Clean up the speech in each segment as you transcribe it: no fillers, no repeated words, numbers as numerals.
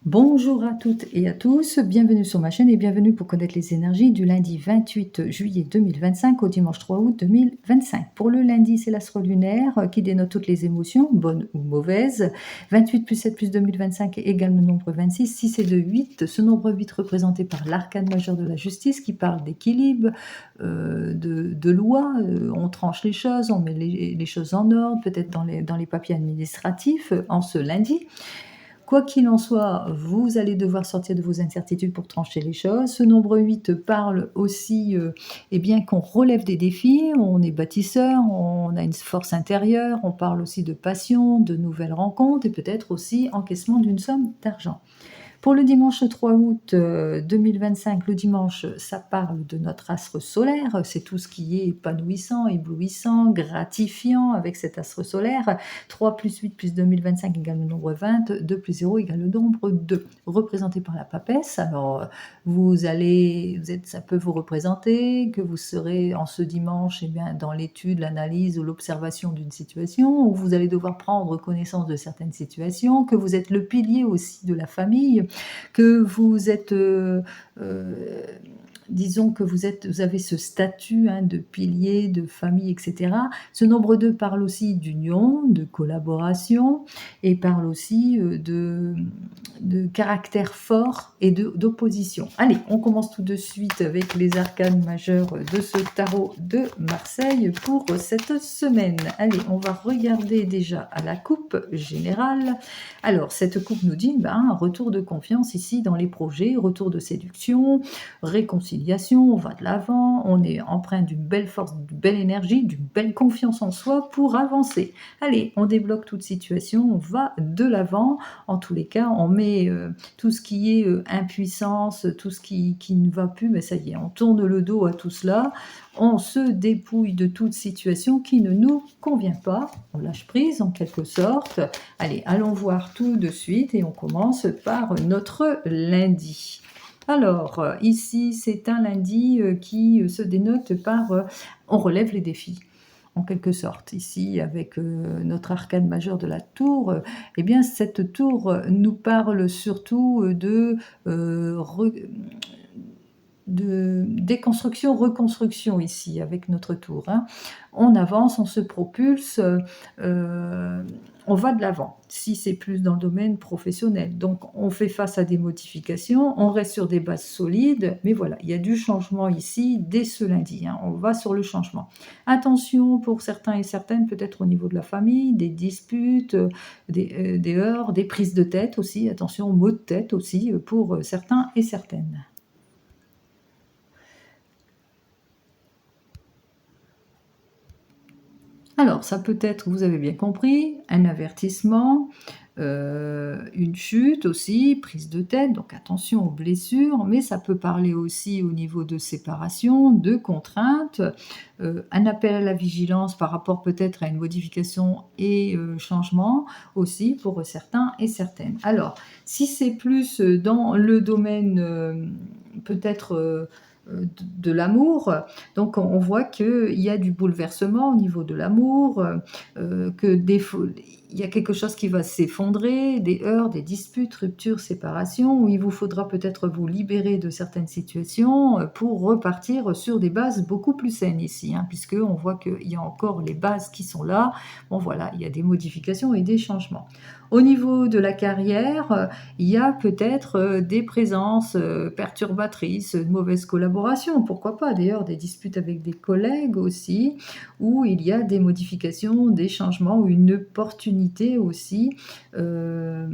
Bonjour à toutes et à tous, bienvenue sur ma chaîne et bienvenue pour connaître les énergies du lundi 28 juillet 2025 au dimanche 3 août 2025. Pour le lundi, c'est l'astre lunaire qui dénote toutes les émotions, bonnes ou mauvaises. 28 plus 7 plus 2025 égale le nombre 26, 6 et 2, 8. Ce nombre 8 représenté par l'arcane majeur de la justice qui parle d'équilibre, de loi. On tranche les choses, on met les choses en ordre, peut-être dans les papiers administratifs en ce lundi. Quoi qu'il en soit, vous allez devoir sortir de vos incertitudes pour trancher les choses. Ce nombre 8 parle aussi eh bien, qu'on relève des défis, on est bâtisseur, on a une force intérieure, on parle aussi de passion, de nouvelles rencontres et peut-être aussi encaissement d'une somme d'argent. Pour le dimanche 3 août 2025, le dimanche, ça parle de notre astre solaire. C'est tout ce qui est épanouissant, éblouissant, gratifiant avec cet astre solaire. 3 plus 8 plus 2025 égale le nombre 20. 2 plus 0 égale le nombre 2, représenté par la papesse. Alors, ça peut vous représenter que vous serez en ce dimanche dans l'étude, l'analyse ou l'observation d'une situation, où vous allez devoir prendre connaissance de certaines situations, que vous êtes le pilier aussi de la famille, que vous êtes, disons que vous avez ce statut de pilier, de famille, etc. Ce nombre 2 parle aussi d'union, de collaboration et parle aussi de caractère fort et d'opposition. Allez, on commence tout de suite avec les arcanes majeurs de ce tarot de Marseille pour cette semaine. Allez, on va regarder déjà à la coupe générale. Alors, cette coupe nous dit un retour de confiance ici dans les projets, retour de séduction, réconciliation, on va de l'avant, on est empreint d'une belle force, d'une belle énergie, d'une belle confiance en soi pour avancer. Allez, on débloque toute situation, on va de l'avant. En tous les cas, on met tout ce qui est impuissance, tout ce qui ne va plus, mais ça y est, on tourne le dos à tout cela, on se dépouille de toute situation qui ne nous convient pas, on lâche prise en quelque sorte. Allez, allons voir tout de suite et on commence par notre lundi. Alors, ici, c'est un lundi qui se dénote par on relève les défis, en quelque sorte. Ici, avec notre arcane majeur de la tour, eh bien, cette tour nous parle surtout de déconstruction, reconstruction ici, avec notre tour. On avance, on se propulse, on va de l'avant, si c'est plus dans le domaine professionnel. Donc, on fait face à des modifications, on reste sur des bases solides, mais voilà, il y a du changement ici dès ce lundi. On va sur le changement. Attention pour certains et certaines, peut-être au niveau de la famille, des disputes, des heurts, des prises de tête aussi. Attention aux maux de tête aussi pour certains et certaines. Alors, ça peut être, vous avez bien compris, un avertissement, une chute aussi, prise de tête, donc attention aux blessures, mais ça peut parler aussi au niveau de séparation, de contraintes, un appel à la vigilance par rapport peut-être à une modification et changement aussi pour certains et certaines. Alors, si c'est plus dans le domaine peut-être de l'amour, donc on voit qu'il y a du bouleversement au niveau de l'amour, il y a quelque chose qui va s'effondrer, des heurts, des disputes, ruptures, séparations, où il vous faudra peut-être vous libérer de certaines situations pour repartir sur des bases beaucoup plus saines ici, puisque on voit qu'il y a encore les bases qui sont là. Bon voilà, il y a des modifications et des changements. Au niveau de la carrière, il y a peut-être des présences perturbatrices, de mauvaises collaborations, pourquoi pas d'ailleurs des disputes avec des collègues aussi, où il y a des modifications, des changements ou une opportunité aussi, quelque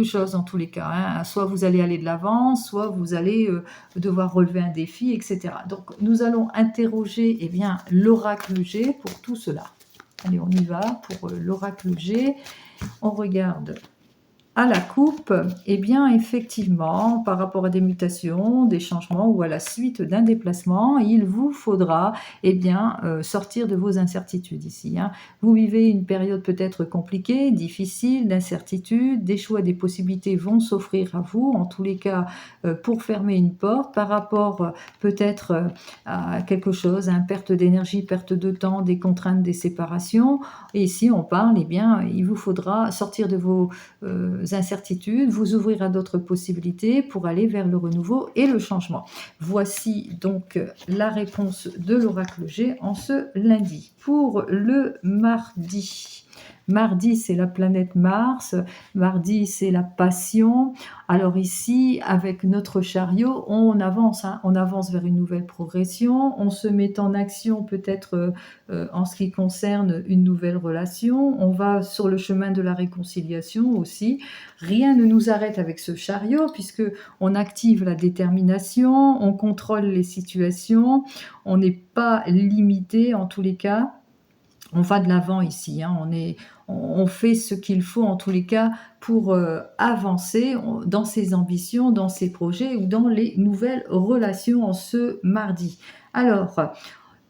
chose en tous les cas. Soit vous allez aller de l'avant, soit vous allez devoir relever un défi, etc. Donc nous allons interroger l'oracle G pour tout cela. Allez, on y va pour l'oracle G. On regarde à la coupe, effectivement, par rapport à des mutations, des changements ou à la suite d'un déplacement, il vous faudra sortir de vos incertitudes ici. Vous vivez une période peut-être compliquée, difficile, d'incertitude, des choix, des possibilités vont s'offrir à vous, en tous les cas pour fermer une porte par rapport peut-être à quelque chose, à une perte d'énergie, perte de temps, des contraintes, des séparations. Et ici, on parle, il vous faudra sortir de vos incertitudes, vous ouvrir à d'autres possibilités pour aller vers le renouveau et le changement. Voici donc la réponse de l'oracle G en ce lundi. Pour le mardi. Mardi, c'est la planète Mars. Mardi, c'est la passion. Alors ici, avec notre chariot, on avance, hein, on avance vers une nouvelle progression. On se met en action peut-être en ce qui concerne une nouvelle relation. On va sur le chemin de la réconciliation aussi. Rien ne nous arrête avec ce chariot puisque on active la détermination, on contrôle les situations, on n'est pas limité en tous les cas. On va de l'avant ici, hein, on fait ce qu'il faut en tous les cas pour avancer dans ses ambitions, dans ses projets ou dans les nouvelles relations en ce mardi. Alors,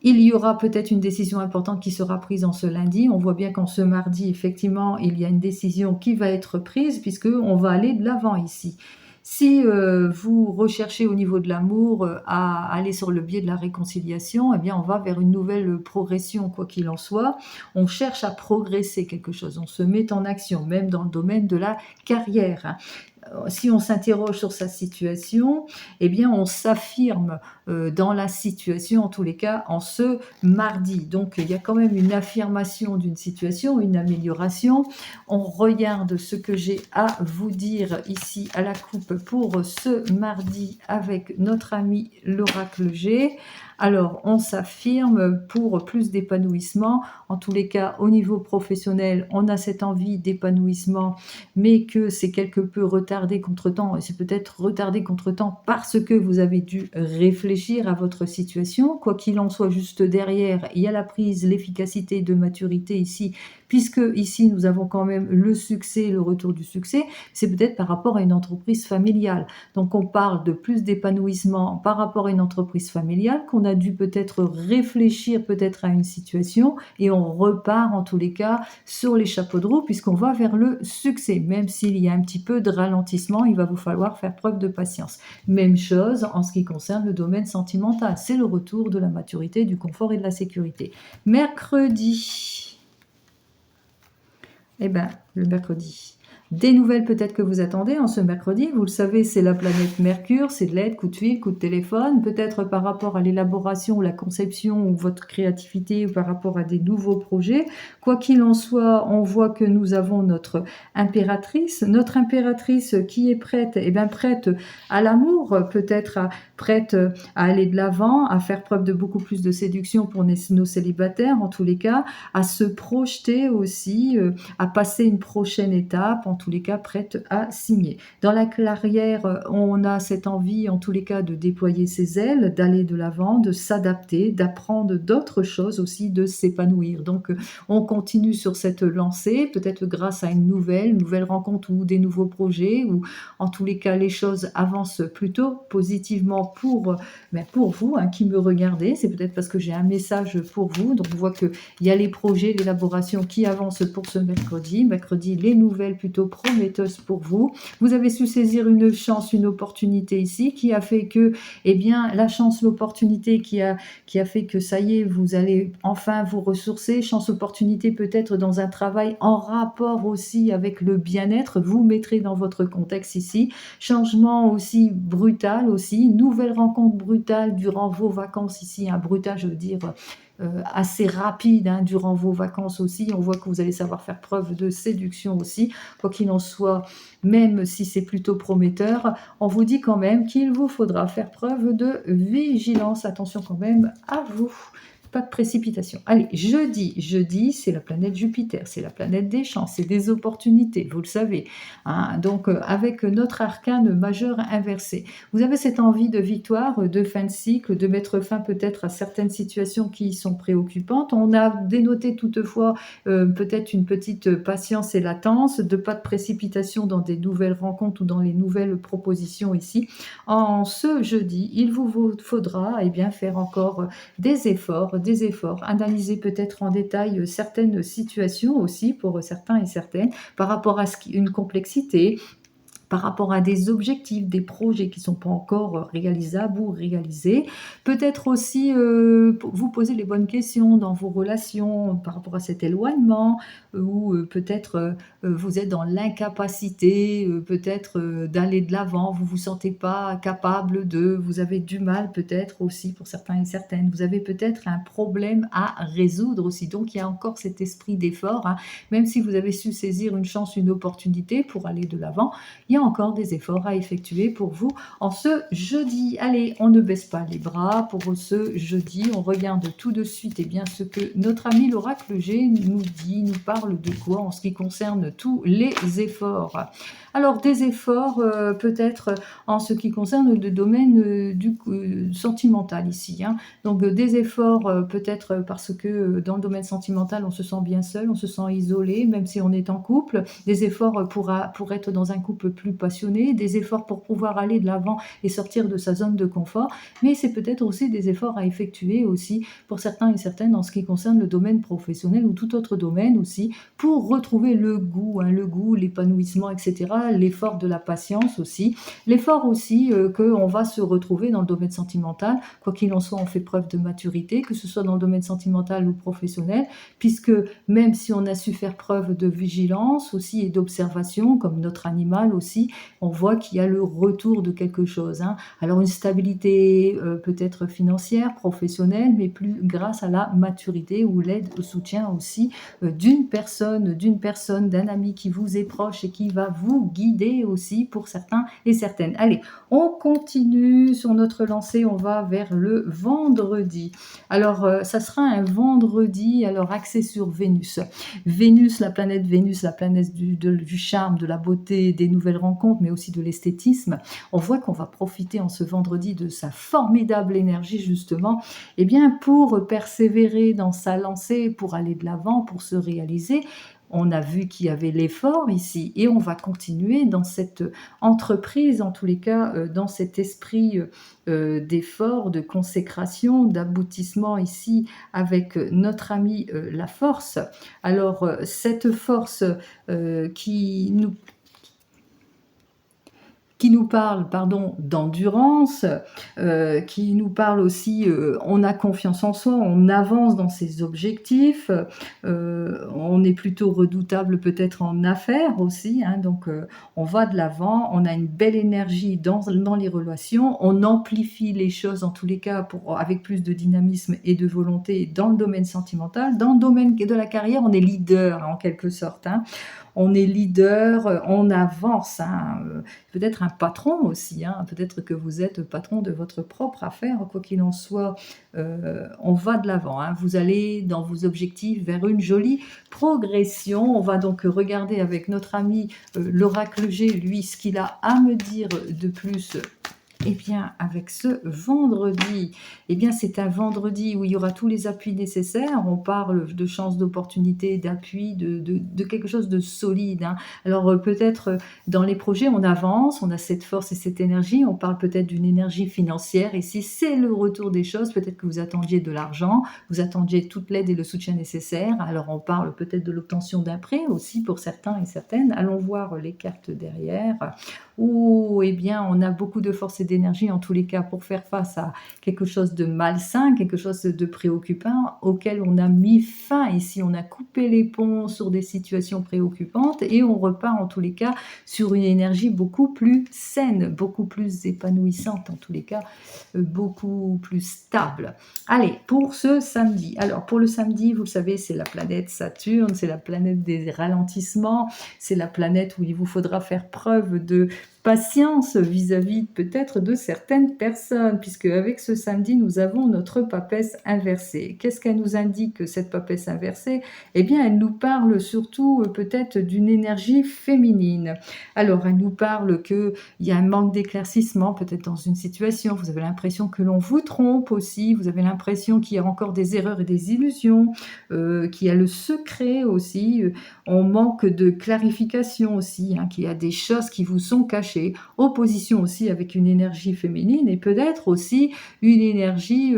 il y aura peut-être une décision importante qui sera prise en ce lundi. On voit bien qu'en ce mardi, effectivement, il y a une décision qui va être prise puisqu'on va aller de l'avant ici. Si vous recherchez au niveau de l'amour à aller sur le biais de la réconciliation, eh bien on va vers une nouvelle progression, quoi qu'il en soit. On cherche à progresser quelque chose, on se met en action, même dans le domaine de la carrière, hein. Si on s'interroge sur sa situation, eh bien on s'affirme dans la situation, en tous les cas, en ce mardi. Donc il y a quand même une affirmation d'une situation, une amélioration. On regarde ce que j'ai à vous dire ici à la coupe pour ce mardi avec notre ami l'oracle G. Alors, on s'affirme pour plus d'épanouissement. En tous les cas, au niveau professionnel, on a cette envie d'épanouissement, mais que c'est quelque peu retardé contre-temps. Et c'est peut-être retardé contre-temps parce que vous avez dû réfléchir à votre situation. Quoi qu'il en soit, juste derrière, il y a la prise, l'efficacité de maturité ici, puisque ici, nous avons quand même le succès, le retour du succès. C'est peut-être par rapport à une entreprise familiale. Donc, on parle de plus d'épanouissement par rapport à une entreprise familiale qu'on a dû peut-être réfléchir peut-être à une situation et on repart en tous les cas sur les chapeaux de roue puisqu'on va vers le succès. Même s'il y a un petit peu de ralentissement, il va vous falloir faire preuve de patience. Même chose en ce qui concerne le domaine sentimental. C'est le retour de la maturité, du confort et de la sécurité. Mercredi. Eh bien, le mercredi. Des nouvelles peut-être que vous attendez en ce mercredi. Vous le savez, c'est la planète Mercure, c'est de l'aide, coup de fil, coup de téléphone, peut-être par rapport à l'élaboration ou la conception ou votre créativité ou par rapport à des nouveaux projets. Quoi qu'il en soit, on voit que nous avons notre impératrice qui est prête, eh bien prête à l'amour, peut-être prête à aller de l'avant, à faire preuve de beaucoup plus de séduction pour nos célibataires en tous les cas, à se projeter aussi, à passer une prochaine étape, en tous les cas prête à signer. Dans la carrière, on a cette envie en tous les cas de déployer ses ailes, d'aller de l'avant, de s'adapter, d'apprendre d'autres choses aussi, de s'épanouir. Donc on continue sur cette lancée, peut-être grâce à une nouvelle rencontre ou des nouveaux projets, ou en tous les cas les choses avancent plutôt positivement pour vous hein, qui me regardez. C'est peut-être parce que j'ai un message pour vous. Donc on voit qu'il y a les projets, l'élaboration qui avancent pour ce mercredi. Mercredi, les nouvelles plutôt prometteuses pour vous. Vous avez su saisir une chance, une opportunité ici qui a fait que, eh bien, la chance, l'opportunité qui a fait que ça y est, vous allez enfin vous ressourcer. Chance, opportunité peut-être dans un travail en rapport aussi avec le bien-être. Vous mettrez dans votre contexte ici. Changement aussi brutal aussi. Nouvelle rencontre brutale durant vos vacances ici. Un brutal, je veux dire assez rapide hein, durant vos vacances aussi. On voit que vous allez savoir faire preuve de séduction aussi. Quoi qu'il en soit, même si c'est plutôt prometteur, on vous dit quand même qu'il vous faudra faire preuve de vigilance. Attention quand même à vous. Pas de précipitation. Allez, jeudi, c'est la planète Jupiter, c'est la planète des chances, c'est des opportunités, vous le savez. Hein. Donc, avec notre arcane majeur inversé, vous avez cette envie de victoire, de fin de cycle, de mettre fin peut-être à certaines situations qui sont préoccupantes. On a dénoté toutefois peut-être une petite patience et latence, de pas de précipitation dans des nouvelles rencontres ou dans les nouvelles propositions ici. En ce jeudi, il vous faudra eh bien, faire encore des efforts, analyser peut-être en détail certaines situations aussi pour certains et certaines par rapport à une complexité, par rapport à des objectifs, des projets qui ne sont pas encore réalisables ou réalisés. Peut-être aussi vous poser les bonnes questions dans vos relations par rapport à cet éloignement, ou peut-être vous êtes dans l'incapacité peut-être d'aller de l'avant, vous vous sentez pas capable vous avez du mal peut-être aussi pour certains et certaines, vous avez peut-être un problème à résoudre aussi, donc il y a encore cet esprit d'effort, hein. Même si vous avez su saisir une chance, une opportunité pour aller de l'avant, il y a encore des efforts à effectuer pour vous en ce jeudi. Allez, on ne baisse pas les bras pour ce jeudi, on regarde tout de suite bien, ce que notre ami l'oracle G nous dit, nous parle de quoi en ce qui concerne tous les efforts. Alors des efforts peut-être en ce qui concerne le domaine sentimental ici, hein. Donc des efforts peut-être parce que dans le domaine sentimental on se sent bien seul, on se sent isolé même si on est en couple, des efforts pour être dans un couple plus passionné, des efforts pour pouvoir aller de l'avant et sortir de sa zone de confort, mais c'est peut-être aussi des efforts à effectuer aussi pour certains et certaines en ce qui concerne le domaine professionnel ou tout autre domaine aussi, pour retrouver le goût, hein, le goût, l'épanouissement, etc., l'effort de la patience aussi, l'effort aussi qu'on va se retrouver dans le domaine sentimental, quoi qu'il en soit on fait preuve de maturité, que ce soit dans le domaine sentimental ou professionnel, puisque même si on a su faire preuve de vigilance aussi et d'observation, comme notre animal aussi, on voit qu'il y a le retour de quelque chose, hein. Alors une stabilité peut-être financière, professionnelle, mais plus grâce à la maturité ou l'aide, au soutien aussi d'une personne, d'un ami qui vous est proche et qui va vous guider aussi pour certains et certaines. Allez, on continue sur notre lancée, on va vers le vendredi. Alors, ça sera un vendredi, alors axé sur Vénus. Vénus, la planète du charme, de la beauté, des nouvelles rencontres, mais aussi de l'esthétisme. On voit qu'on va profiter en ce vendredi de sa formidable énergie, justement, eh bien, pour persévérer dans sa lancée, pour aller de l'avant, pour se réaliser. On a vu qu'il y avait l'effort ici et on va continuer dans cette entreprise, en tous les cas, dans cet esprit d'effort, de consécration, d'aboutissement ici avec notre ami la force. Alors, cette force qui nous parle, pardon, d'endurance, qui nous parle aussi, on a confiance en soi, on avance dans ses objectifs, on est plutôt redoutable peut-être en affaires aussi, hein, donc on va de l'avant, on a une belle énergie dans les relations, on amplifie les choses en tous les cas avec plus de dynamisme et de volonté dans le domaine sentimental. Dans le domaine de la carrière, on est leader en quelque sorte, hein. On est leader, on avance, hein, peut-être un patron aussi, hein, peut-être que vous êtes patron de votre propre affaire, quoi qu'il en soit, on va de l'avant, hein, vous allez dans vos objectifs vers une jolie progression. On va donc regarder avec notre ami l'oracle G, lui, ce qu'il a à me dire de plus. Eh bien, avec ce vendredi, eh bien, c'est un vendredi où il y aura tous les appuis nécessaires. On parle de chances, d'opportunités, d'appui, de quelque chose de solide, hein. Alors, peut-être dans les projets, on avance, on a cette force et cette énergie. On parle peut-être d'une énergie financière. Et si c'est le retour des choses, peut-être que vous attendiez de l'argent, vous attendiez toute l'aide et le soutien nécessaire. Alors, on parle peut-être de l'obtention d'un prêt aussi pour certains et certaines. Allons voir les cartes derrière. Ou, eh bien, on a beaucoup de force et d'énergie en tous les cas pour faire face à quelque chose de malsain, quelque chose de préoccupant auquel on a mis fin ici. On a coupé les ponts sur des situations préoccupantes et on repart en tous les cas sur une énergie beaucoup plus saine, beaucoup plus épanouissante en tous les cas, beaucoup plus stable. Allez, pour ce samedi. Alors, pour le samedi, vous le savez, c'est la planète Saturne, c'est la planète des ralentissements, c'est la planète où il vous faudra faire preuve de patience vis-à-vis peut-être de certaines personnes, puisque avec ce samedi, nous avons notre papesse inversée. Qu'est-ce qu'elle nous indique, cette papesse inversée? Eh bien, elle nous parle surtout peut-être d'une énergie féminine. Alors, elle nous parle qu'il y a un manque d'éclaircissement peut-être dans une situation, vous avez l'impression que l'on vous trompe aussi, vous avez l'impression qu'il y a encore des erreurs et des illusions, qu'il y a le secret aussi, on manque de clarification aussi, hein, qu'il y a des choses qui vous sont cachées relâché. Opposition aussi avec une énergie féminine et peut-être aussi une énergie,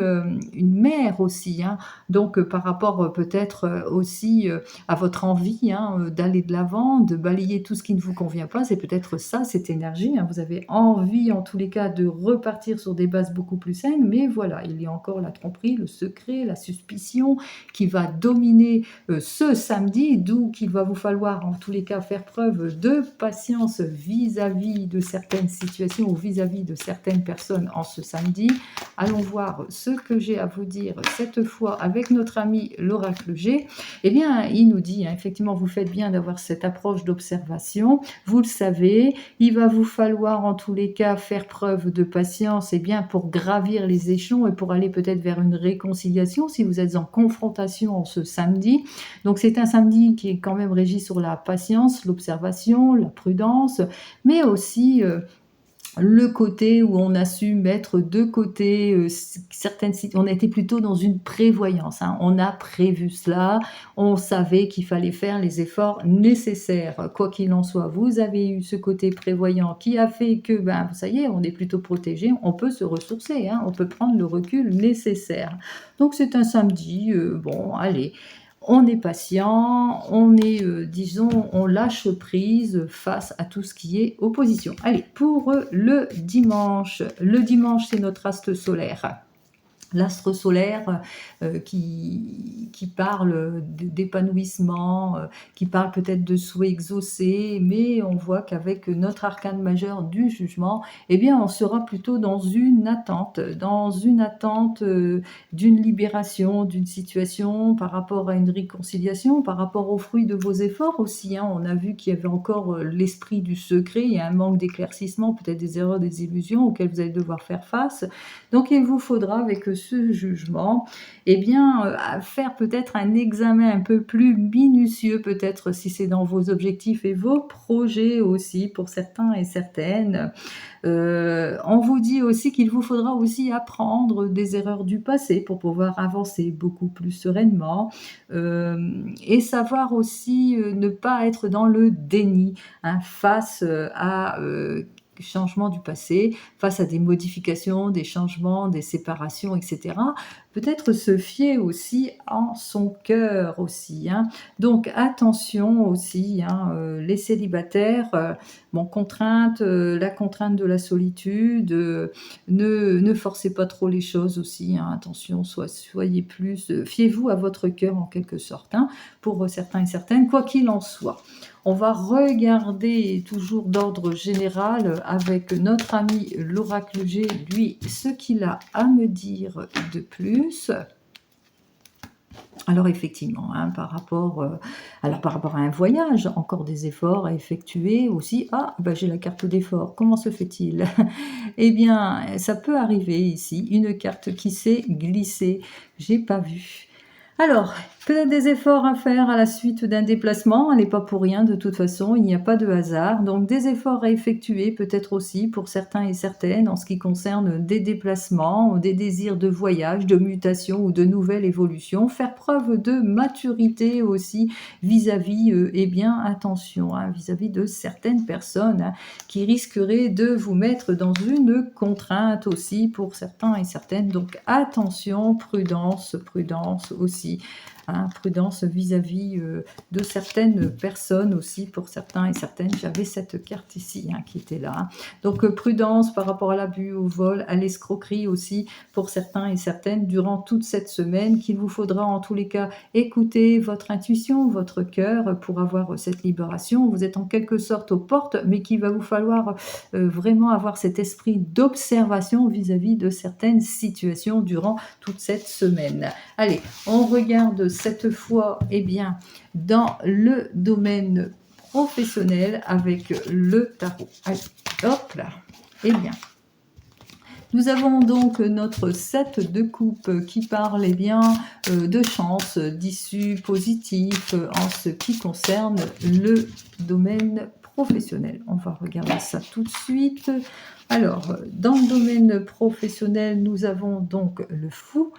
une mère aussi, hein. Donc par rapport peut-être aussi à votre envie, hein, d'aller de l'avant, de balayer tout ce qui ne vous convient pas. C'est peut-être ça, cette énergie, hein. Vous avez envie en tous les cas de repartir sur des bases beaucoup plus saines, mais voilà, il y a encore la tromperie, le secret, la suspicion qui va dominer ce samedi, d'où qu'il va vous falloir en tous les cas faire preuve de patience vis-à-vis de certaines situations ou vis-à-vis de certaines personnes en ce samedi. Allons voir ce que j'ai à vous dire cette fois avec notre ami l'oracle G. Eh bien, il nous dit, hein, effectivement, vous faites bien d'avoir cette approche d'observation. Vous le savez, il va vous falloir en tous les cas faire preuve de patience, eh bien, pour gravir les échelons et pour aller peut-être vers une réconciliation si vous êtes en confrontation ce samedi. Donc, c'est un samedi qui est quand même régi sur la patience, l'observation, la prudence, mais aussi le côté où on a su mettre de côté certaines situations. On était plutôt dans une prévoyance, hein. On a prévu cela, on savait qu'il fallait faire les efforts nécessaires. Quoi qu'il en soit, vous avez eu ce côté prévoyant qui a fait que, ben, ça y est, on est plutôt protégé, on peut se ressourcer, hein, on peut prendre le recul nécessaire. Donc c'est un samedi, bon, allez, on est patient, on est, disons, on lâche prise face à tout ce qui est opposition. Allez, pour le dimanche, c'est notre astre solaire. L'astre solaire qui parle d'épanouissement, qui parle peut-être de souhaits exaucés, mais on voit qu'avec notre arcane majeur du jugement, eh bien, on sera plutôt dans une attente d'une libération, d'une situation par rapport à une réconciliation, par rapport aux fruits de vos efforts aussi, hein. On a vu qu'il y avait encore l'esprit du secret, il y a un manque d'éclaircissement, peut-être des erreurs, des illusions auxquelles vous allez devoir faire face. Donc, il vous faudra, avec ce jugement, eh bien, faire peut-être un examen un peu plus minutieux, peut-être si c'est dans vos objectifs et vos projets aussi, pour certains et certaines. On vous dit aussi qu'il vous faudra aussi apprendre des erreurs du passé pour pouvoir avancer beaucoup plus sereinement et savoir aussi ne pas être dans le déni, hein, face à changements du passé, face à des modifications, des changements, des séparations, etc. Peut-être se fier aussi en son cœur aussi, hein. Donc attention aussi, hein, les célibataires, bon, la contrainte de la solitude, ne forcez pas trop les choses aussi, hein. Attention, soyez plus, fiez-vous à votre cœur en quelque sorte, hein, pour certains et certaines, quoi qu'il en soit. On va regarder toujours d'ordre général avec notre ami l'oracle G, lui, ce qu'il a à me dire de plus. Alors effectivement, hein, par rapport à un voyage, encore des efforts à effectuer aussi. Ah, ben j'ai la carte d'effort, comment se fait-il? Eh bien, ça peut arriver ici, une carte qui s'est glissée, j'ai pas vu. Alors, peut-être des efforts à faire à la suite d'un déplacement, elle n'est pas pour rien de toute façon, il n'y a pas de hasard. Donc des efforts à effectuer peut-être aussi pour certains et certaines en ce qui concerne des déplacements, des désirs de voyage, de mutation ou de nouvelle évolution. Faire preuve de maturité aussi vis-à-vis, eh bien attention, hein, vis-à-vis de certaines personnes, hein, qui risqueraient de vous mettre dans une contrainte aussi pour certains et certaines. Donc attention, prudence aussi. Hein, prudence vis-à-vis de certaines personnes aussi, pour certains et certaines. J'avais cette carte ici, hein, qui était là. Donc prudence par rapport à l'abus, au vol, à l'escroquerie aussi, pour certains et certaines, durant toute cette semaine, qu'il vous faudra en tous les cas écouter votre intuition, votre cœur, pour avoir cette libération. Vous êtes en quelque sorte aux portes, mais qu'il va vous falloir vraiment avoir cet esprit d'observation vis-à-vis de certaines situations durant toute cette semaine. Allez, on regarde cette fois, eh bien, dans le domaine professionnel avec le tarot. Allez, hop là. Eh bien, nous avons donc notre 7 de coupe qui parle, eh bien, de chance, d'issue positive en ce qui concerne le domaine professionnel. On va regarder ça tout de suite. Alors, dans le domaine professionnel, nous avons donc le fou.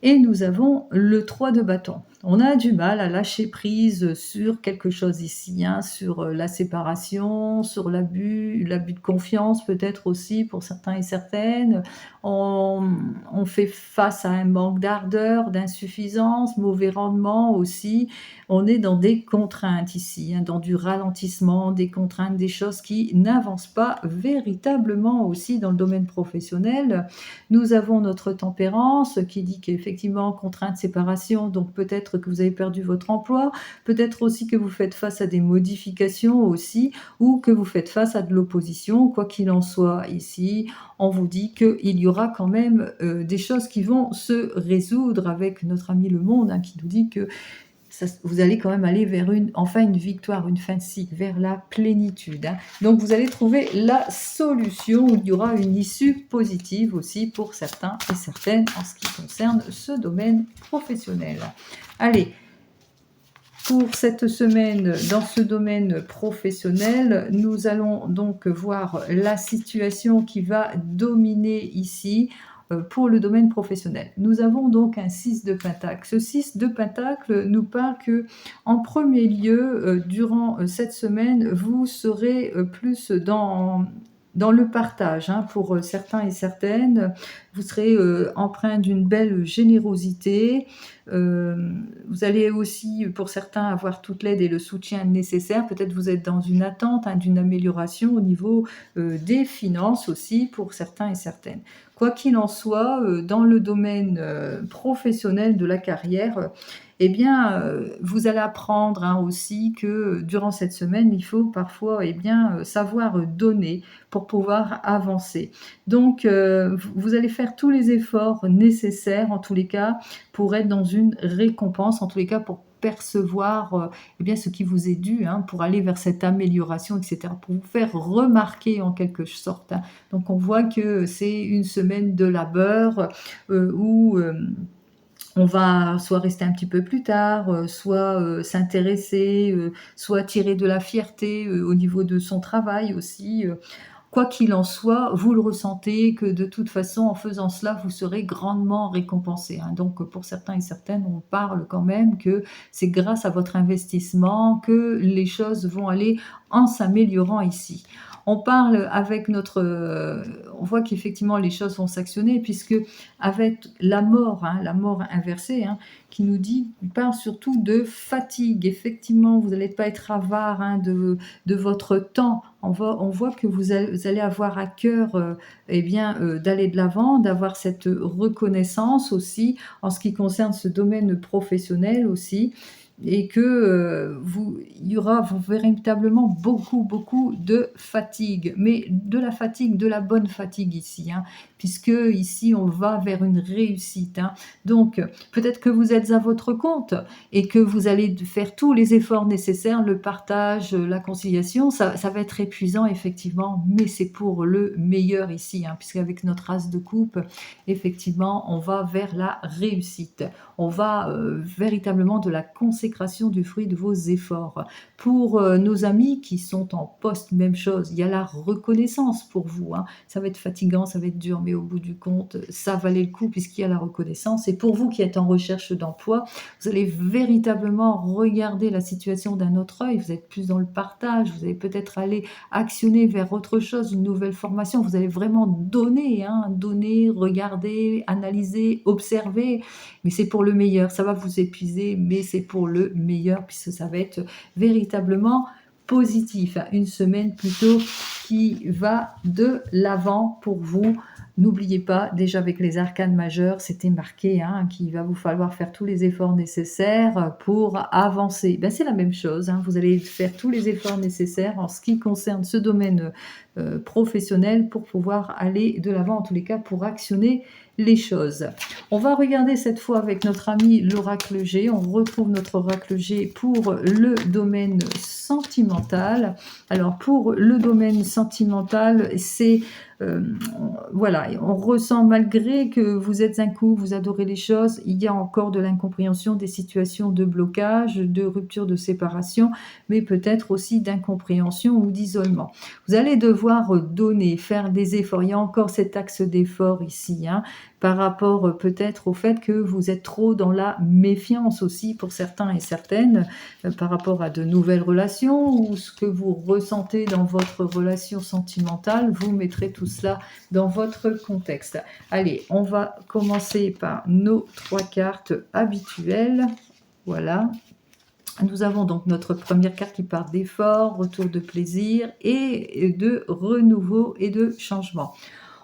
Et nous avons le 3 de bâton. On a du mal à lâcher prise sur quelque chose ici, hein, sur la séparation, sur l'abus de confiance peut-être aussi pour certains et certaines. On, on fait face à un manque d'ardeur, d'insuffisance, mauvais rendement aussi. On est dans des contraintes ici, hein, dans du ralentissement, des contraintes, des choses qui n'avancent pas véritablement aussi dans le domaine professionnel. Nous avons notre tempérance qui dit qu'effectivement, contrainte, séparation, donc peut-être que vous avez perdu votre emploi, peut-être aussi que vous faites face à des modifications aussi, ou que vous faites face à de l'opposition. Quoi qu'il en soit, ici, on vous dit qu'il y aura quand même des choses qui vont se résoudre avec notre ami le monde, hein, qui nous dit que vous allez quand même aller vers enfin une victoire, une fin de cycle, vers la plénitude, hein. Donc vous allez trouver la solution où il y aura une issue positive aussi pour certains et certaines en ce qui concerne ce domaine professionnel. Allez, pour cette semaine, dans ce domaine professionnel, nous allons donc voir la situation qui va dominer ici pour le domaine professionnel. Nous avons donc un 6 de Pentacle. Ce 6 de Pentacle nous parle que, en premier lieu, durant cette semaine, vous serez plus dans le partage, hein, pour certains et certaines. Vous serez empreint d'une belle générosité. Vous allez aussi, pour certains, avoir toute l'aide et le soutien nécessaire. Peut-être vous êtes dans une attente, hein, d'une amélioration au niveau des finances aussi, pour certains et certaines. Quoi qu'il en soit, dans le domaine professionnel de la carrière, eh bien, vous allez apprendre, hein, aussi que durant cette semaine, il faut parfois savoir donner pour pouvoir avancer. Donc, vous allez faire tous les efforts nécessaires, en tous les cas, pour être dans une récompense, en tous les cas pour percevoir ce qui vous est dû, hein, pour aller vers cette amélioration, etc., pour vous faire remarquer en quelque sorte, hein. Donc, on voit que c'est une semaine de labeur où on va soit rester un petit peu plus tard, soit s'intéresser, soit tirer de la fierté au niveau de son travail aussi. Quoi qu'il en soit, vous le ressentez que de toute façon, en faisant cela, vous serez grandement récompensé, hein. Donc pour certains et certaines, on parle quand même que c'est grâce à votre investissement que les choses vont aller en s'améliorant ici. On parle avec on voit qu'effectivement les choses vont s'actionner puisque avec la mort, hein, la mort inversée, hein, qui nous parle surtout de fatigue. Effectivement, vous n'allez pas être avare, hein, de votre temps. On voit que vous allez avoir à cœur d'aller de l'avant, d'avoir cette reconnaissance aussi en ce qui concerne ce domaine professionnel aussi, et que il y aura véritablement beaucoup de fatigue, mais de la fatigue, de la bonne fatigue ici, hein, puisque ici on va vers une réussite, hein. Donc peut-être que vous êtes à votre compte et que vous allez faire tous les efforts nécessaires, le partage, la conciliation, ça va être épuisant effectivement, mais c'est pour le meilleur ici, hein, puisqu'avec notre as de coupe, effectivement, on va vers la réussite. On va véritablement de la consécration du fruit de vos efforts. Pour nos amis qui sont en poste, même chose, il y a la reconnaissance pour vous, hein. Ça va être fatigant, ça va être dur, mais au bout du compte, ça valait le coup puisqu'il y a la reconnaissance. Et pour vous qui êtes en recherche d'emploi, vous allez véritablement regarder la situation d'un autre œil, vous êtes plus dans le partage, vous allez peut-être aller actionner vers autre chose, une nouvelle formation, vous allez vraiment donner, hein, donner, regarder, analyser, observer, mais c'est pour le meilleur. Ça va vous épuiser, mais c'est pour le meilleur puisque ça va être véritablement positif. Une semaine plutôt qui va de l'avant pour vous. N'oubliez pas, déjà avec les arcanes majeures, c'était marqué, hein, qu'il va vous falloir faire tous les efforts nécessaires pour avancer. Ben, c'est la même chose, hein, vous allez faire tous les efforts nécessaires en ce qui concerne ce domaine professionnel pour pouvoir aller de l'avant, en tous les cas pour actionner les choses. On va regarder cette fois avec notre ami l'oracle G. On retrouve notre oracle G pour le domaine sentimental. Alors pour le domaine sentimental, c'est voilà, on ressent malgré que vous êtes un couple, vous adorez les choses, il y a encore de l'incompréhension, des situations de blocage, de rupture, de séparation, mais peut-être aussi d'incompréhension ou d'isolement. Vous allez devoir donner, faire des efforts. Il y a encore cet axe d'effort ici, hein, par rapport peut-être au fait que vous êtes trop dans la méfiance aussi pour certains et certaines, par rapport à de nouvelles relations ou ce que vous ressentez dans votre relation sentimentale. Vous mettrez tout cela dans votre contexte. Allez, on va commencer par nos 3 cartes habituelles. Voilà. Nous avons donc notre première carte qui parle d'effort, retour de plaisir et de renouveau et de changement.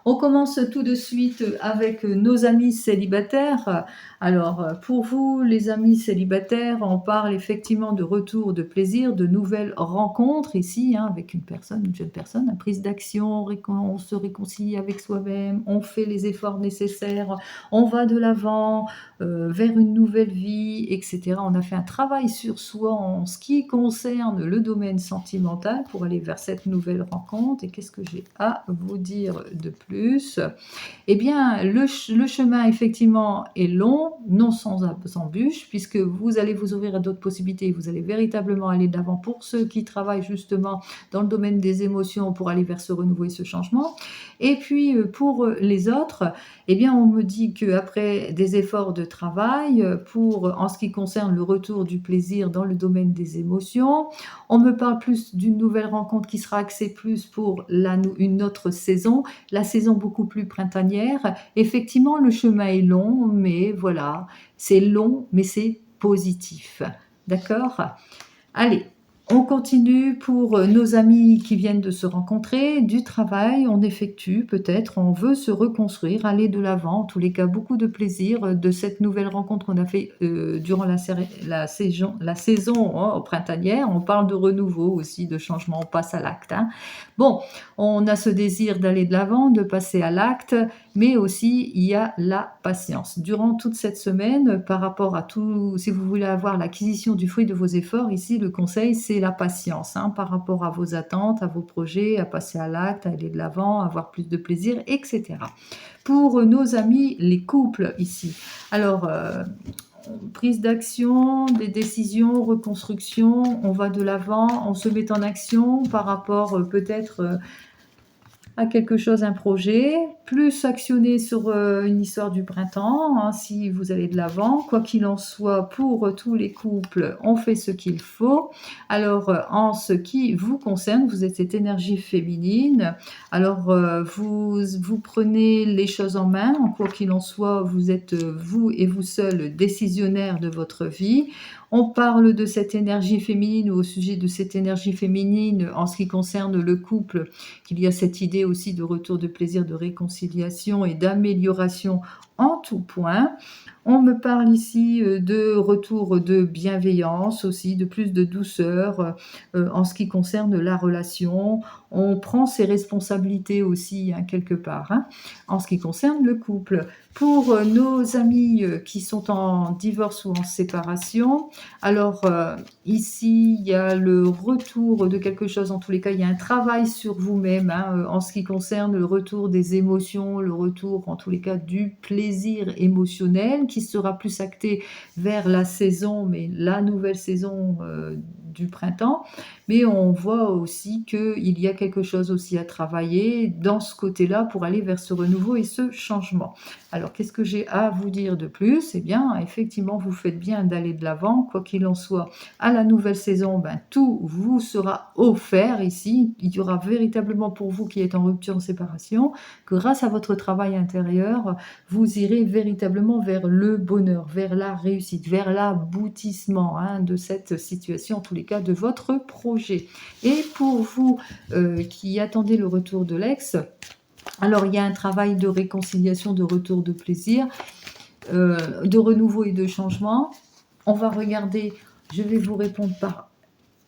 On commence tout de suite avec nos amis célibataires. Alors, pour vous, les amis célibataires, on parle effectivement de retour de plaisir, de nouvelles rencontres ici, hein, avec une personne, une jeune personne, une prise d'action, on se réconcilie avec soi-même, on fait les efforts nécessaires, on va de l'avant vers une nouvelle vie, etc. On a fait un travail sur soi en ce qui concerne le domaine sentimental pour aller vers cette nouvelle rencontre. Et qu'est-ce que j'ai à vous dire de plus? Eh bien, le chemin, effectivement, est long, non sans embûches, puisque vous allez vous ouvrir à d'autres possibilités. Vous allez véritablement aller de l'avant pour ceux qui travaillent justement dans le domaine des émotions pour aller vers ce renouveau et ce changement. Et puis, pour les autres, eh bien, on me dit qu'après des efforts de travail, en ce qui concerne le retour du plaisir dans le domaine des émotions, on me parle plus d'une nouvelle rencontre qui sera axée plus pour une autre saison, la saison beaucoup plus printanière. Effectivement, le chemin est long, mais voilà, c'est long, mais c'est positif. D'accord? Allez, on continue pour nos amis qui viennent de se rencontrer, du travail, on effectue peut-être, on veut se reconstruire, aller de l'avant, en tous les cas beaucoup de plaisir de cette nouvelle rencontre qu'on a fait durant la saison printanière. On parle de renouveau aussi, de changement, on passe à l'acte. Hein. Bon, on a ce désir d'aller de l'avant, de passer à l'acte, mais aussi il y a la patience. Durant toute cette semaine, par rapport à tout, si vous voulez avoir l'acquisition du fruit de vos efforts, ici le conseil c'est la patience, hein, par rapport à vos attentes, à vos projets, à passer à l'acte, à aller de l'avant, à avoir plus de plaisir, etc. Pour nos amis les couples ici, alors prise d'action, des décisions, reconstruction, on va de l'avant, on se met en action par rapport peut-être à quelque chose, un projet, plus actionner sur une histoire du printemps, hein, si vous allez de l'avant. Quoi qu'il en soit, pour tous les couples, on fait ce qu'il faut. Alors, en ce qui vous concerne, vous êtes cette énergie féminine. Alors, vous prenez les choses en main. Quoi qu'il en soit, vous êtes vous et vous seul décisionnaire de votre vie. On parle de cette énergie féminine ou au sujet de cette énergie féminine en ce qui concerne le couple, qu'il y a cette idée aussi de retour de plaisir, de réconciliation et d'amélioration en tout point. On me parle ici de retour de bienveillance aussi, de plus de douceur en ce qui concerne la relation. On prend ses responsabilités aussi, hein, quelque part, hein, en ce qui concerne le couple. Pour nos amis qui sont en divorce ou en séparation, alors ici, il y a le retour de quelque chose, en tous les cas, il y a un travail sur vous-même, hein, en ce qui concerne le retour des émotions, le retour, en tous les cas, du plaisir émotionnel, qui sera plus acté vers la saison, mais la nouvelle saison du printemps. Mais on voit aussi qu'il y a quelque chose aussi à travailler dans ce côté-là pour aller vers ce renouveau et ce changement. Alors, qu'est-ce que j'ai à vous dire de plus? Eh bien, effectivement, vous faites bien d'aller de l'avant, quoi qu'il en soit. À la nouvelle saison, tout vous sera offert ici. Il y aura véritablement pour vous qui êtes en rupture, en séparation, que grâce à votre travail intérieur, vous irez véritablement vers le bonheur, vers la réussite, vers l'aboutissement, hein, de cette situation, en tous les cas, de votre projet. Et pour vous qui attendez le retour de l'ex, alors il y a un travail de réconciliation, de retour de plaisir, de renouveau et de changement. On va regarder, je vais vous répondre par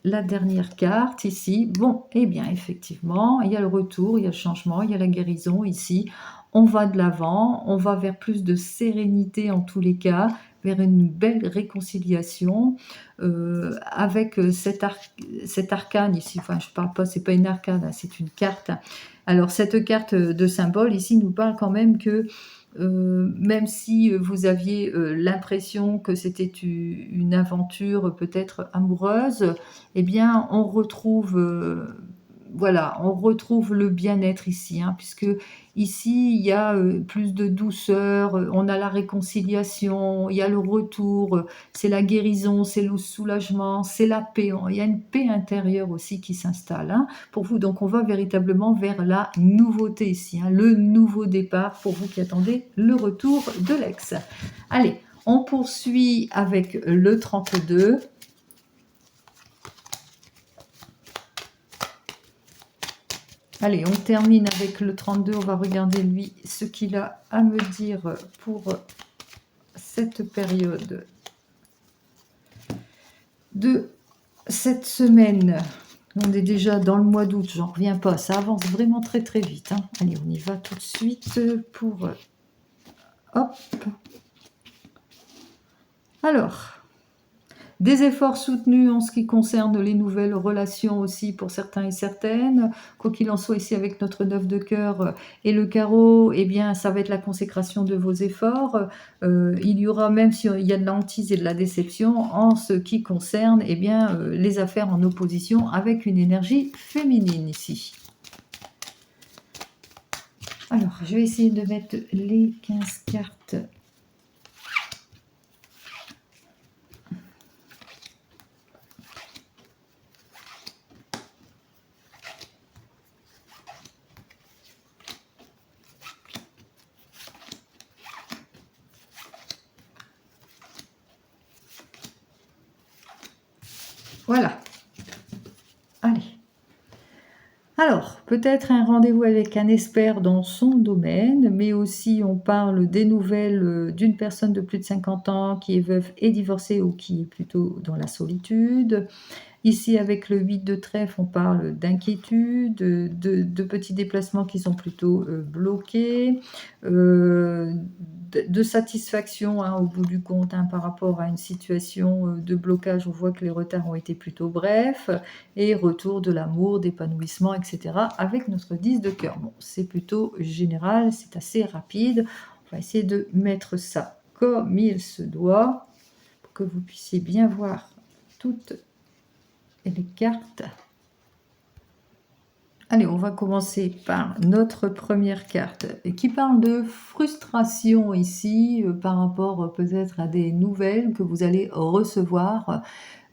la dernière carte ici. Bon, eh bien effectivement, il y a le retour, il y a le changement, il y a la guérison ici. On va de l'avant, on va vers plus de sérénité en tous les cas, vers une belle réconciliation avec cet arcane ici. Enfin, je parle pas, c'est pas une arcane, hein, c'est une carte. Alors cette carte de symbole ici nous parle quand même que même si vous aviez l'impression que c'était une aventure peut-être amoureuse, eh bien on retrouve voilà, on retrouve le bien-être ici, hein, puisque ici, il y a plus de douceur, on a la réconciliation, il y a le retour, c'est la guérison, c'est le soulagement, c'est la paix. Il y a une paix intérieure aussi qui s'installe, hein, pour vous. Donc, on va véritablement vers la nouveauté ici, hein, le nouveau départ pour vous qui attendez le retour de l'ex. Allez, on poursuit avec le 32. Allez, on termine avec le 32. On va regarder, lui, ce qu'il a à me dire pour cette période de cette semaine. On est déjà dans le mois d'août, j'en reviens pas. Ça avance vraiment très très vite, hein. Allez, on y va tout de suite pour... Hop. Alors... Des efforts soutenus en ce qui concerne les nouvelles relations aussi pour certains et certaines. Quoi qu'il en soit ici avec notre 9 de cœur et le carreau, eh bien ça va être la consécration de vos efforts. Il y aura, même s'il y a de la hantise et de la déception, en ce qui concerne eh bien, les affaires en opposition avec une énergie féminine ici. Alors, je vais essayer de mettre les 15 cartes. Voilà. Allez. Alors, peut-être un rendez-vous avec un expert dans son domaine, mais aussi on parle des nouvelles d'une personne de plus de 50 ans qui est veuve et divorcée ou qui est plutôt dans la solitude. Ici, avec le 8 de trèfle, on parle d'inquiétude, de petits déplacements qui sont plutôt bloqués, de satisfaction, hein, au bout du compte, hein, par rapport à une situation de blocage. On voit que les retards ont été plutôt brefs, et retour de l'amour, d'épanouissement, etc. avec notre 10 de cœur. Bon, c'est plutôt général, c'est assez rapide. On va essayer de mettre ça comme il se doit, pour que vous puissiez bien voir toutes les cartes. Allez, on va commencer par notre première carte qui parle de frustration ici par rapport peut-être à des nouvelles que vous allez recevoir,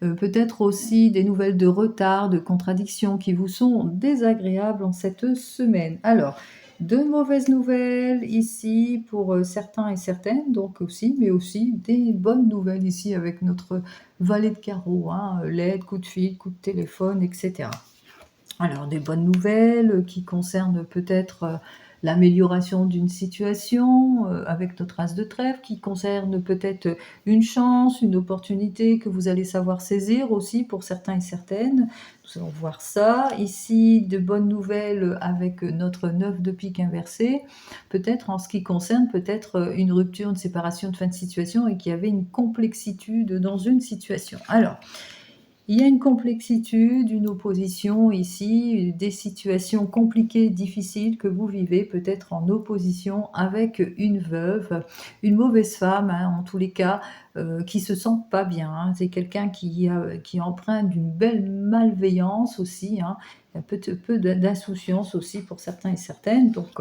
peut-être aussi des nouvelles de retard, de contradictions qui vous sont désagréables en cette semaine. Alors, de mauvaises nouvelles ici pour certains et certaines, donc aussi, mais aussi des bonnes nouvelles ici avec notre valet de carreau, hein, lettres, coup de fil, coup de téléphone, etc. Alors, des bonnes nouvelles qui concernent peut-être l'amélioration d'une situation avec notre as de trèfle, qui concerne peut-être une chance, une opportunité que vous allez savoir saisir aussi pour certains et certaines. Nous allons voir ça. Ici, de bonnes nouvelles avec notre 9 de pique inversé, peut-être en ce qui concerne peut-être une rupture, une séparation de fin de situation et qu'il y avait une complexitude dans une situation. Alors, il y a une complexitude, une opposition ici, des situations compliquées, difficiles que vous vivez peut-être en opposition avec une veuve, une mauvaise femme, hein, en tous les cas, qui se sent pas bien, hein. C'est quelqu'un qui est empreint d'une belle malveillance aussi, hein, un peu d'insouciance aussi pour certains et certaines. Donc,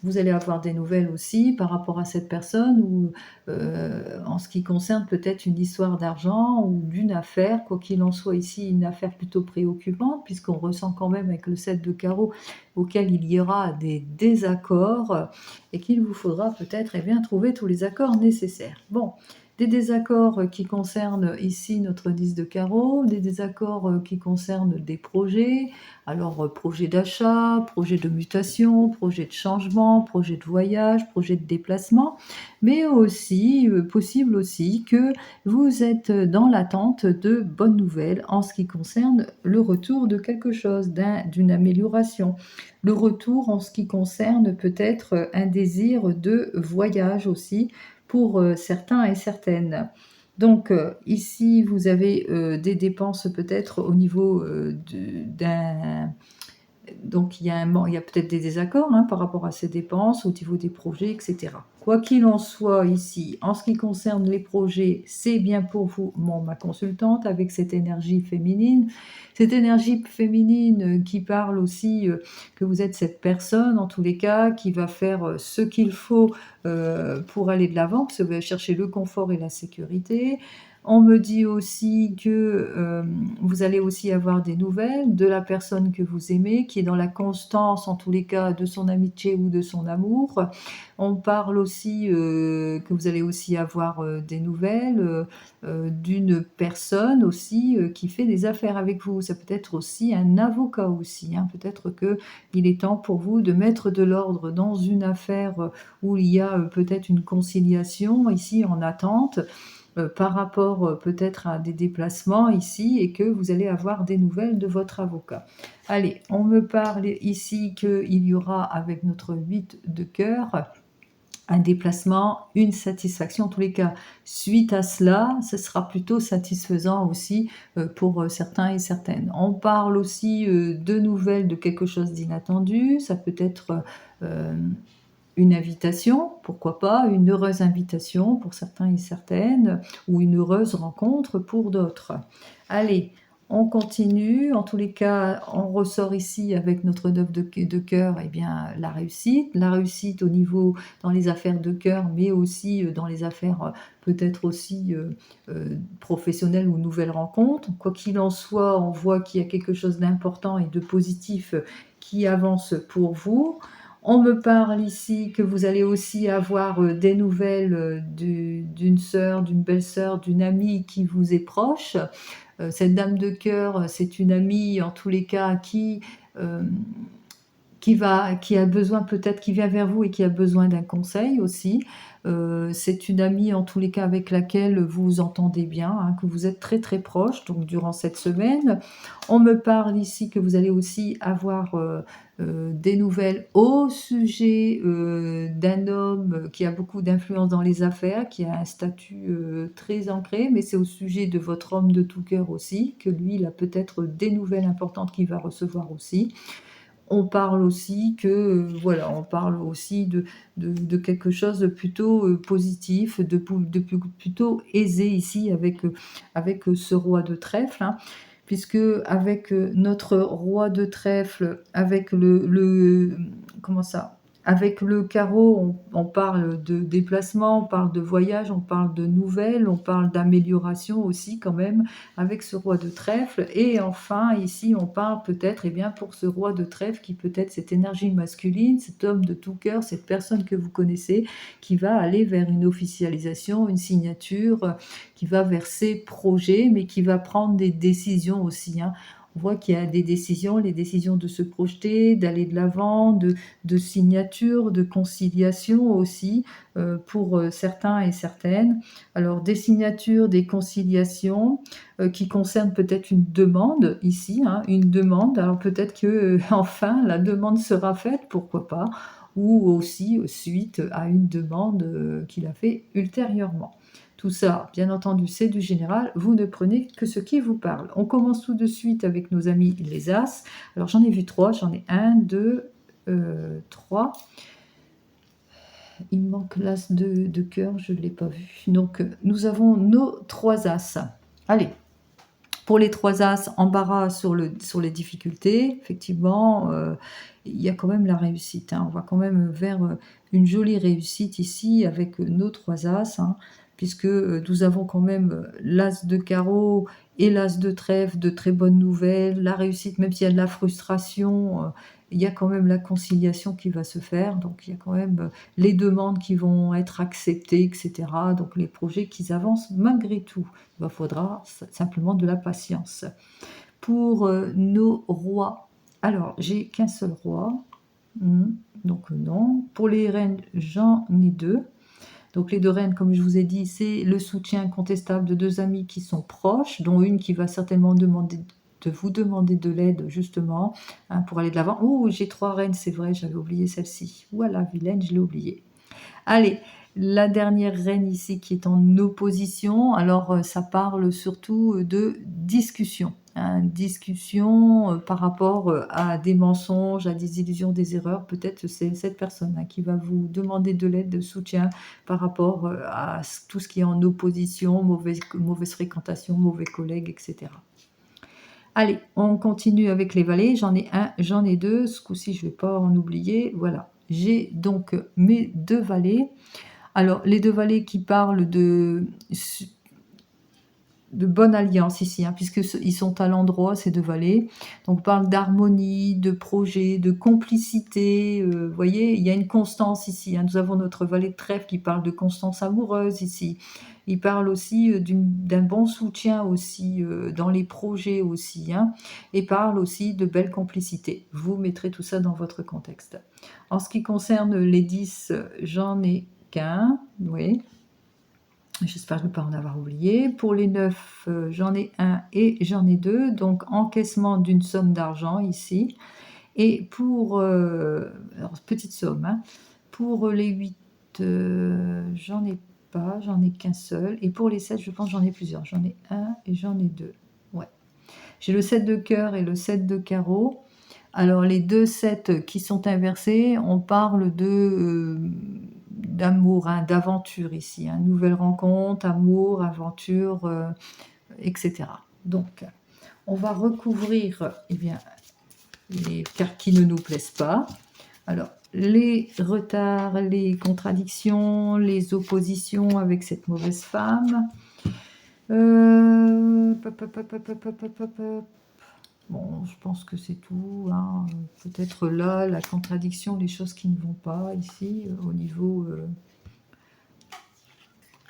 vous allez avoir des nouvelles aussi par rapport à cette personne ou en ce qui concerne peut-être une histoire d'argent ou d'une affaire, quoi qu'il en soit ici, une affaire plutôt préoccupante, puisqu'on ressent quand même avec le 7 de carreau auquel il y aura des désaccords et qu'il vous faudra peut-être bien trouver tous les accords nécessaires. Bon, des désaccords qui concernent ici notre 10 de carreau, des désaccords qui concernent des projets, alors projet d'achat, projet de mutation, projet de changement, projet de voyage, projet de déplacement, mais aussi, possible aussi que vous êtes dans l'attente de bonnes nouvelles en ce qui concerne le retour de quelque chose, d'une amélioration. Le retour en ce qui concerne peut-être un désir de voyage aussi pour certains et certaines. Donc ici, vous avez des dépenses peut-être au niveau d'un Donc il y a peut-être des désaccords hein, par rapport à ces dépenses, au niveau des projets, etc. Quoi qu'il en soit ici, en ce qui concerne les projets, c'est bien pour vous, ma consultante, avec cette énergie féminine. Cette énergie féminine qui parle aussi que vous êtes cette personne, en tous les cas, qui va faire ce qu'il faut pour aller de l'avant, parce que vous allez chercher le confort et la sécurité. On me dit aussi que vous allez aussi avoir des nouvelles de la personne que vous aimez, qui est dans la constance, en tous les cas, de son amitié ou de son amour. On parle aussi que vous allez aussi avoir des nouvelles d'une personne aussi qui fait des affaires avec vous. Ça peut être aussi un avocat aussi. Hein. Peut-être qu'il est temps pour vous de mettre de l'ordre dans une affaire où il y a peut-être une conciliation ici en attente par rapport peut-être à des déplacements ici et que vous allez avoir des nouvelles de votre avocat. Allez, on me parle ici qu'il y aura avec notre 8 de cœur un déplacement, une satisfaction. En tous les cas, suite à cela, ce sera plutôt satisfaisant aussi pour certains et certaines. On parle aussi de nouvelles de quelque chose d'inattendu. Ça peut être une invitation, pourquoi pas, une heureuse invitation pour certains et certaines, ou une heureuse rencontre pour d'autres. Allez, on continue. En tous les cas, on ressort ici avec notre 9 de cœur, eh bien, la réussite. La réussite au niveau dans les affaires de cœur, mais aussi dans les affaires peut-être aussi professionnelles ou nouvelles rencontres. Quoi qu'il en soit, on voit qu'il y a quelque chose d'important et de positif qui avance pour vous. On me parle ici que vous allez aussi avoir des nouvelles d'une sœur, d'une belle-sœur, d'une amie qui vous est proche. Cette dame de cœur, c'est une amie en tous les cas euh, qui a besoin peut-être, qui vient vers vous et qui a besoin d'un conseil aussi. C'est une amie en tous les cas avec laquelle vous vous entendez bien, hein, que vous êtes très très proche, donc durant cette semaine. On me parle ici que vous allez aussi avoir des nouvelles au sujet d'un homme qui a beaucoup d'influence dans les affaires, qui a un statut très ancré, mais c'est au sujet de votre homme de tout cœur aussi, que lui, il a peut-être des nouvelles importantes qu'il va recevoir aussi. On parle aussi voilà, on parle aussi de quelque chose de plutôt positif, plutôt aisé ici avec ce roi de trèfle, hein, puisque avec notre roi de trèfle, avec comment ça? Avec le carreau, on parle de déplacement, on parle de voyage, on parle de nouvelles, on parle d'amélioration aussi quand même avec ce roi de trèfle. Et enfin, ici, on parle peut-être, eh bien, pour ce roi de trèfle qui peut-être cette énergie masculine, cet homme de tout cœur, cette personne que vous connaissez, qui va aller vers une officialisation, une signature, qui va vers ses projets, mais qui va prendre des décisions aussi. Hein. On voit qu'il y a des décisions, les décisions de se projeter, d'aller de l'avant, de signature, de conciliation aussi pour certains et certaines. Alors des signatures, des conciliations qui concernent peut-être une demande ici, hein, une demande. Alors peut-être que enfin la demande sera faite, pourquoi pas, ou aussi suite à une demande qu'il a fait ultérieurement. Tout ça, bien entendu, c'est du général. Vous ne prenez que ce qui vous parle. On commence tout de suite avec nos amis les As. Alors j'en ai vu 3, j'en ai 1, 2, 3. Il me manque l'As de cœur, je ne l'ai pas vu. Donc nous avons nos 3 As. Allez, pour les 3 As, embarras sur les difficultés. Effectivement, il y a quand même la réussite. Hein. On va quand même vers une jolie réussite ici avec nos 3 As. Hein, puisque nous avons quand même l'As de carreau et l'As de trèfle, de très bonnes nouvelles, la réussite, même s'il y a de la frustration, il y a quand même la conciliation qui va se faire, donc il y a quand même les demandes qui vont être acceptées, etc. Donc les projets qui avancent malgré tout. Il faudra simplement de la patience. Pour nos rois, alors j'ai qu'un seul roi, donc non. Pour les reines, j'en ai 2. Donc les 2 reines, comme je vous ai dit, c'est le soutien incontestable de 2 amies qui sont proches, dont une qui va certainement vous demander de l'aide justement hein, pour aller de l'avant. Oh, j'ai 3 reines, c'est vrai, j'avais oublié celle-ci. Voilà, vilaine, je l'ai oubliée. Allez, La dernière reine ici qui est en opposition, alors ça parle surtout de discussion, hein, discussion par rapport à des mensonges, à des illusions, des erreurs. Peut-être c'est cette personne hein, qui va vous demander de l'aide, de soutien par rapport à tout ce qui est en opposition, mauvaise fréquentation, mauvais collègues, etc. Allez, on continue avec les valets. J'en ai un, j'en ai deux. Ce coup-ci, je ne vais pas en oublier. Voilà. J'ai donc mes deux valets. Alors, les deux valets qui parlent de bonne alliance ici, hein, puisqu'ils sont à l'endroit, ces deux valets. Donc, on parle d'harmonie, de projet, de complicité. Vous voyez, il y a une constance ici. Hein. Nous avons notre valet de trèfle qui parle de constance amoureuse ici. Il parle aussi d'un bon soutien aussi dans les projets aussi. Hein, et parle aussi de belle complicité. Vous mettrez tout ça dans votre contexte. En ce qui concerne les 10, j'en ai qu'un, oui. J'espère ne pas en avoir oublié. Pour les 9, j'en ai un et j'en ai deux. Donc, encaissement d'une somme d'argent ici. Et pour... alors, petite somme. Hein, pour les 8, j'en ai pas. J'en ai qu'un seul. Et pour les 7, je pense j'en ai plusieurs. J'en ai un et j'en ai deux. Ouais. J'ai le 7 de cœur et le 7 de carreau. Alors, les deux 7 qui sont inversés, on parle d'amour, hein, d'aventure ici. Hein, nouvelle rencontre, amour, aventure, etc. Donc, on va recouvrir eh bien, les cartes qui ne nous plaisent pas. Alors, les retards, les contradictions, les oppositions avec cette mauvaise femme. Bon, je pense que c'est tout. Hein. Peut-être là, la contradiction, les choses qui ne vont pas ici, au niveau...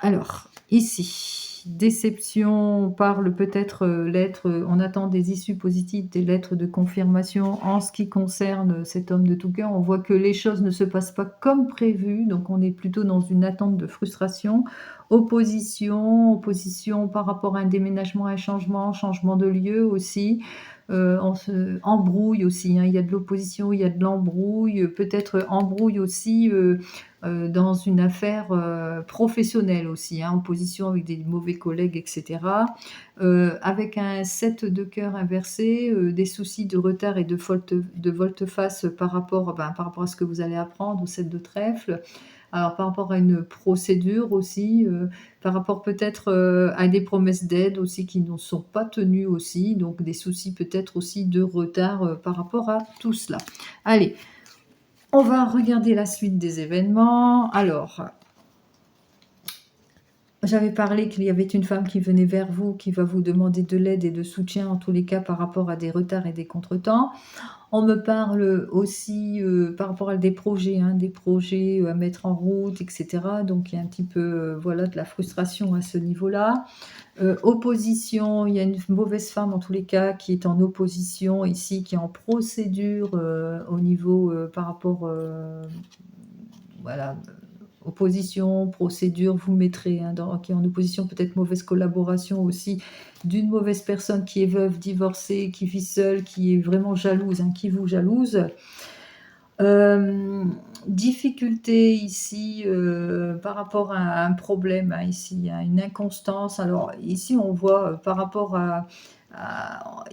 Alors, ici, déception, on parle peut-être lettres, on attend des issues positives, des lettres de confirmation. En ce qui concerne cet homme de tout cœur, on voit que les choses ne se passent pas comme prévu, donc on est plutôt dans une attente de frustration. Opposition par rapport à un déménagement, un changement de lieu aussi. On se embrouille aussi, hein. Il y a de l'opposition, il y a de l'embrouille, peut-être embrouille aussi dans une affaire professionnelle aussi, hein, en position avec des mauvais collègues, etc. Avec un 7 de cœur inversé, des soucis de retard et de volte-face par rapport à ce que vous allez apprendre, au 7 de trèfle. Alors, par rapport à une procédure aussi, par rapport peut-être à des promesses d'aide aussi qui ne sont pas tenues aussi, donc des soucis peut-être aussi de retard par rapport à tout cela. Allez, on va regarder la suite des événements. Alors, j'avais parlé qu'il y avait une femme qui venait vers vous, qui va vous demander de l'aide et de soutien en tous les cas par rapport à des retards et des contretemps. On me parle aussi par rapport à des projets, hein, à mettre en route, etc. Donc il y a un petit peu voilà, de la frustration à ce niveau-là. Opposition, il y a une mauvaise femme en tous les cas qui est en opposition ici, qui est en procédure au niveau par rapport, voilà, opposition, procédure, vous mettrez, hein, qui est en opposition, peut-être mauvaise collaboration aussi, d'une mauvaise personne qui est veuve, divorcée, qui vit seule, qui est vraiment jalouse, hein, qui vous jalouse. Difficulté ici par rapport à un problème, hein, ici il y a une inconstance. Alors ici on voit par rapport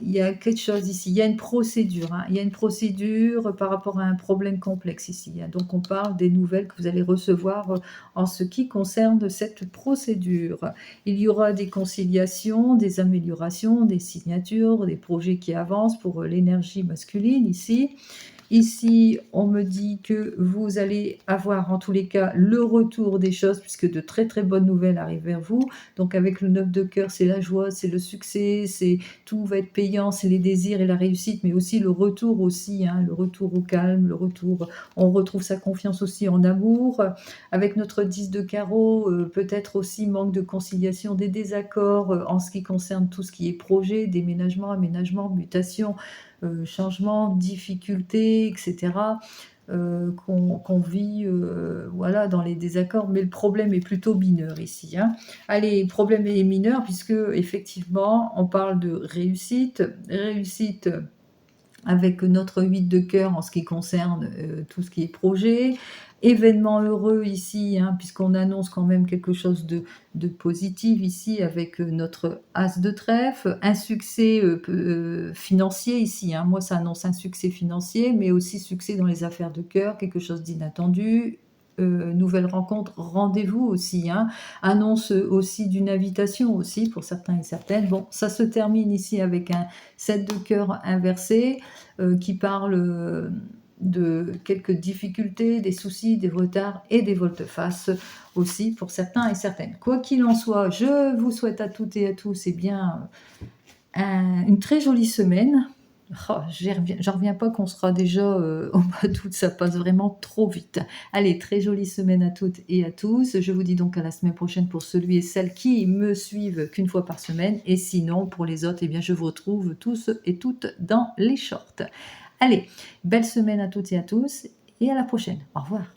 il y a quelque chose ici, il y a une procédure, hein, il y a une procédure par rapport à un problème complexe ici. Hein. Donc on parle des nouvelles que vous allez recevoir en ce qui concerne cette procédure. Il y aura des conciliations, des améliorations, des signatures, des projets qui avancent pour l'énergie masculine ici. Ici, on me dit que vous allez avoir en tous les cas le retour des choses puisque de très très bonnes nouvelles arrivent vers vous. Donc avec le 9 de cœur, c'est la joie, c'est le succès, c'est tout va être payant, c'est les désirs et la réussite, mais aussi le retour aussi, hein, le retour au calme, le retour, on retrouve sa confiance aussi en amour. Avec notre 10 de carreau, peut-être aussi manque de conciliation, des désaccords en ce qui concerne tout ce qui est projet, déménagement, aménagement, mutation, changement, difficultés, etc. Qu'on vit voilà, dans les désaccords, mais le problème est plutôt mineur ici. Hein. Allez, le problème est mineur puisque effectivement on parle de réussite avec notre 8 de cœur en ce qui concerne tout ce qui est projet. Événement heureux ici, hein, puisqu'on annonce quand même quelque chose de positif ici avec notre as de trèfle. Un succès financier ici, hein. Moi, ça annonce un succès financier, mais aussi succès dans les affaires de cœur, quelque chose d'inattendu. Nouvelle rencontre, rendez-vous aussi, hein. Annonce aussi d'une invitation aussi pour certains et certaines. Bon, ça se termine ici avec un 7 de cœur inversé qui parle de quelques difficultés, des soucis, des retards et des volte-face aussi pour certains et certaines. Quoi qu'il en soit, je vous souhaite à toutes et à tous bien, une très jolie semaine. Oh, j'en reviens pas qu'on sera déjà au mois d'août, ça passe vraiment trop vite. Allez, très jolie semaine à toutes et à tous. Je vous dis donc à la semaine prochaine pour celui et celles qui me suivent qu'une fois par semaine. Et sinon, pour les autres, eh bien, je vous retrouve tous et toutes dans les shorts. Allez, belle semaine à toutes et à tous et à la prochaine. Au revoir.